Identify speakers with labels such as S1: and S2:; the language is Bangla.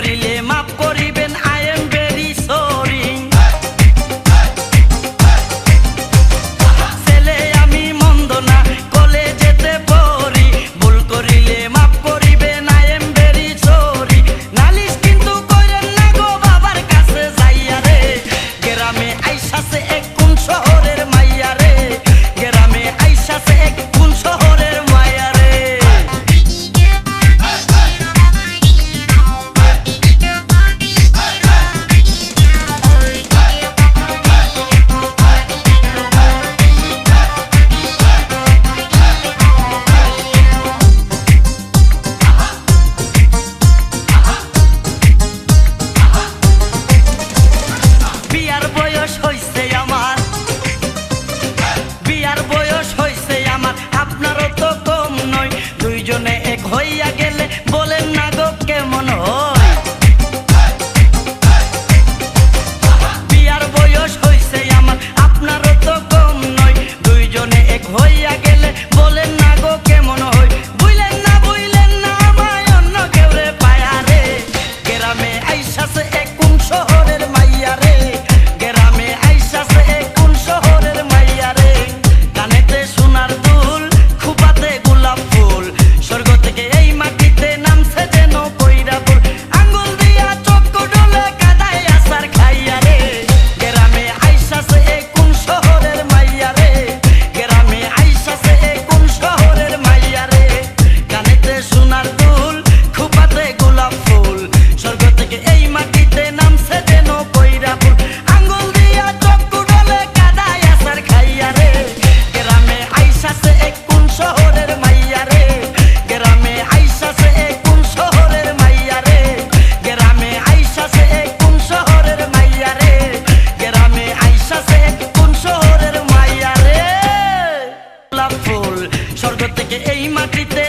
S1: করিলে মাফ করিবেন, আই এম ভেরি সরি। ছেলে আমি মন্দ না, কলেজেতে পড়ি, ভুল করিলে মাফ করিবেন, আই এম ভেরি সরি। নালিশ কিন্তু কইরেন না গো বাবার কাছে যাইয়া রে, গ্রামে আইসাছে এক কোন শহরের মাইয়া রে, গ্রামে আইসাছে এক কোন শহরের মাইয়া রে। বিয়ার বয়স হইছে আমার, বিয়ার বয়স হইছে আমার, আপনারও তো কম নয়। দুইজনে এক হইয়া গেলে বলেন না গো কেমন হয়। বিয়ার বয়স হইছে আমার, আপনারও তো কম নয়। দুইজনে এক হইয়া গেলে বলেন না গো কেমন হয়। বুঝলেন না আমায় অন্য কেউ রে পায়া রে, গ্রামে আইসাছে এক কোন শহরের মাইয়া রে, গ্রামে আইসাছে এক কোন শহরের মাইয়া রে। কানেতে সোনার দুল, খুপাতে গোলাপ ফুল, স্বর্গ থেকে এই মাটিতে নামছে যেন কইরা ফুল। আঙ্গুল দিয়া চক্ষু ডলে কাদায় আসার খাইয়া রে, গ্রামে আইসাছে এক কোন শহরের মাইয়া রে, গ্রামে আইসাছে এক কোন শহরের মাইয়া রে। কানেতে সোনার দুল, খুপাতে গোলাপ ফুল, স্বর্গ থেকে এই মাটিতে নামছে যেন কইরা ফুল। আঙ্গুল দিয়া চক্ষু ডলে কাদায় আসার খাইয়া রে, গ্রামে আইসাছে এক কোন শহরের মাইয়া রে, গ্রামে আইসাছে এক কোন শহরের মাইয়া রে, গ্রামে আইসাছে এক কোন শহরের মাইয়া রে, গ্রামে আইসাছে এক কোন শহরের মাইয়া রে। গোলাপ ফুল, স্বর্গ থেকে এই মাটিতে